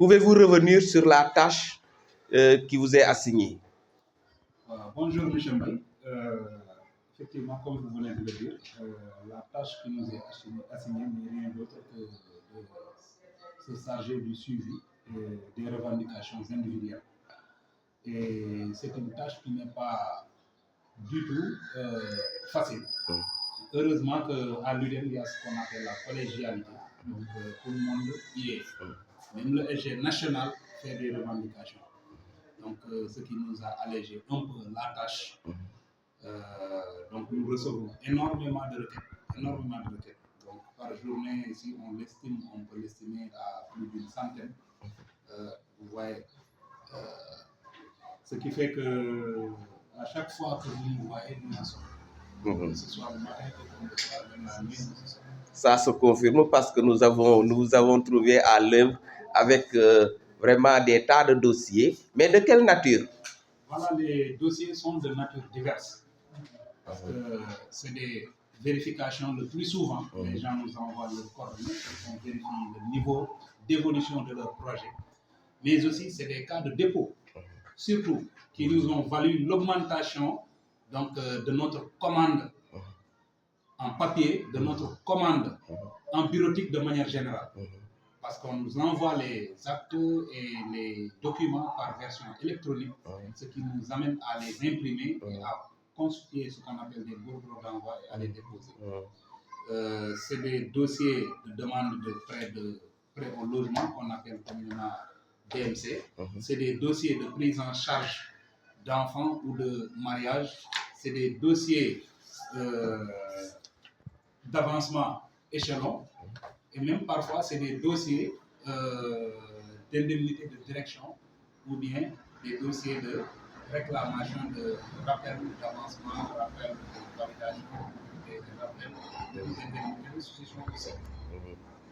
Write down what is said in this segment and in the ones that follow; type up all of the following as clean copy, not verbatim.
Pouvez-vous revenir sur la tâche qui vous est assignée? Bonjour, M. Mbaye. Effectivement, comme vous venez de le dire, la tâche qui nous est assignée n'est rien d'autre que de se charger du suivi des revendications individuelles. Et c'est une tâche qui n'est pas du tout facile. Heureusement qu'à l'UDEM, il y a ce qu'on appelle la collégialité. Donc, tout le monde y est. Même le SG national fait des revendications. Donc, ce qui nous a allégé un peu la tâche. Donc, nous recevons énormément de requêtes. Donc, par journée, ici, on peut l'estimer à plus d'une centaine. Vous voyez. Ce qui fait que à chaque fois que vous nous voyez, nous en sommes. Que ce soit le matin, que ce soit même la nuit, nous en sommes. Ça se confirme parce que nous avons trouvé à l'œuvre avec vraiment des tas de dossiers. Mais de quelle nature? Voilà, les dossiers sont de nature diverse. Parce que c'est des vérifications le plus souvent. Les gens nous envoient leurs coordonnées, on vérifie le niveau d'évolution de leur projet. Mais aussi, c'est des cas de dépôt, surtout, qui nous ont valu l'augmentation donc, de notre commande en papier, de notre commande en bureautique de manière générale. Parce qu'on nous envoie les actes et les documents par version électronique, ce qui nous amène à les imprimer et à constituer ce qu'on appelle des bordereaux d'envoi et à les déposer. C'est des dossiers de demande de prêt au logement qu'on appelle communément DMC. C'est des dossiers de prise en charge d'enfants ou de mariage. C'est des dossiers d'avancement échelon. Et même parfois, c'est des dossiers d'indemnité de direction ou bien des dossiers de réclamation de rappel d'avancement, rappel de validation et de rappel d'indemnité de succession aussi.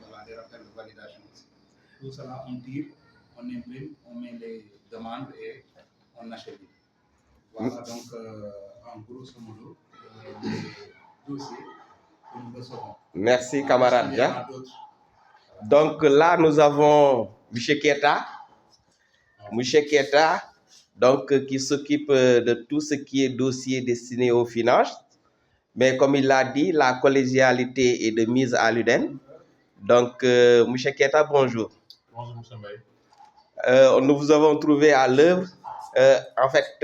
Voilà, des rappels de validation aussi. Tout cela, on tire, on imprime, on met les demandes et on achète. Voilà donc, en grosso modo, les dossiers que nous recevons. Merci, camarade. Donc là, nous avons M. Keta. M. Keta, donc, qui s'occupe de tout ce qui est dossier destiné aux finances. Mais comme il l'a dit, la collégialité est de mise à l'UDEN. Donc, M. Keta, bonjour. Bonjour, M. Mbaye. Nous vous avons trouvé à l'œuvre. En fait,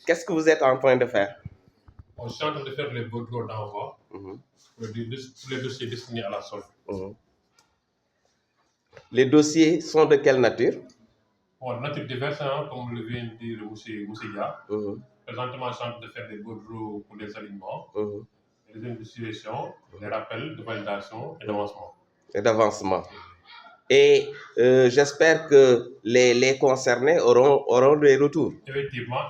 qu'est-ce que vous êtes en train de faire? Je suis en train de faire les bordereaux d'envoi pour les dossiers destinés à la solde. Les dossiers sont de quelle nature? Bon, de nature diverse, hein, comme le vient de dire M. Dia. Présentement, je suis en train de faire des bordereaux pour les alignements, les investigations, les rappels de validation et d'avancement. Et d'avancement. Et j'espère que les concernés auront des retours. Effectivement,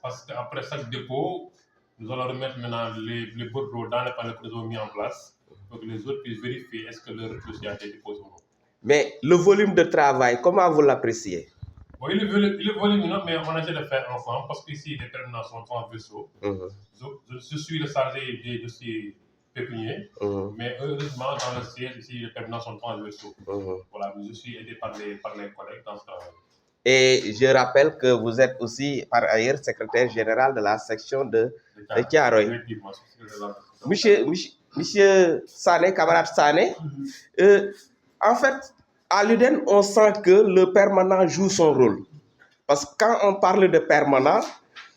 parce qu'après chaque dépôt, nous allons remettre maintenant les bordereaux dans les panneaux que nous avons mis en place pour que les autres puissent vérifier est-ce que leur dossier a été déposé ou non. Mais le volume de travail, comment vous l'appréciez? Oui, le volume, non, mais on essaie de faire ensemble parce qu'ici, les terminaux sont en vaisseau. Je suis le chargé des dossiers pécuniers, mais heureusement, dans le siège, ici, les terminaux sont en vaisseau. Voilà, je suis aidé par les collègues dans ce travail. Et je rappelle que vous êtes aussi, par ailleurs, secrétaire général de la section de Thiaroye. Monsieur Sané, camarade Sané, en fait, à l'UDEN, on sent que le permanent joue son rôle. Parce que quand on parle de permanent,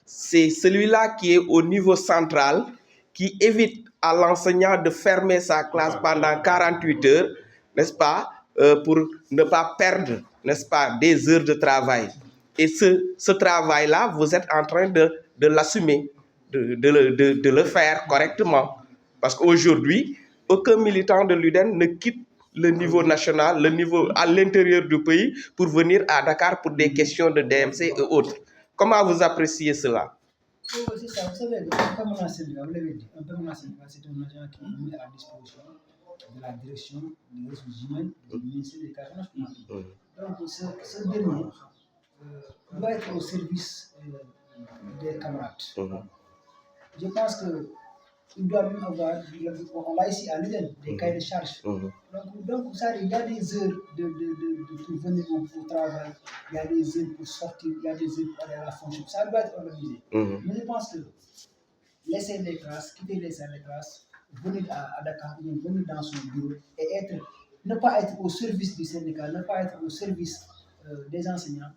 c'est celui-là qui est au niveau central, qui évite à l'enseignant de fermer sa classe pendant 48 heures, n'est-ce pas, pour ne pas perdre, n'est-ce pas, des heures de travail. Et ce travail-là, vous êtes en train de l'assumer, de le faire correctement. Parce qu'aujourd'hui, aucun militant de l'UDEN ne quitte le niveau national, le niveau à l'intérieur du pays, pour venir à Dakar pour des questions de DMC et autres. Comment vous appréciez cela? C'est ça, vous savez, un permanent syndicat, vous l'avez dit, un permanent syndicat, c'est un agent qui est mis à la disposition de la direction des ressources humaines du ministère des Éducation nationale. Donc, ce dernier doit être au service des camarades. Je pense que il doit même avoir, on l'a ici à l'UDEN, des cahiers de charges. Donc ça, il y a des heures pour venir au travail, il y a des heures pour sortir, il y a des heures pour aller à la fonction. Ça doit être organisé. Mais je pense que laisser les classes, quitter les salles de classe, venir à Dakar, venir dans son bureau et ne pas être au service du syndicat, ne pas être au service des enseignants,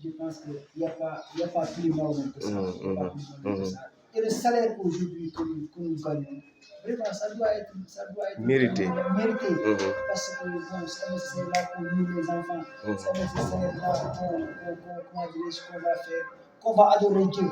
je pense qu'il n'y a pas plus normal que ça. Et le salaire aujourd'hui que nous gagnons, vraiment, ça doit être mérité. Parce que bon, c'est nécessaire là pour nous les enfants, c'est nécessaire là qu'on va faire, qu'on va adorer Dieu.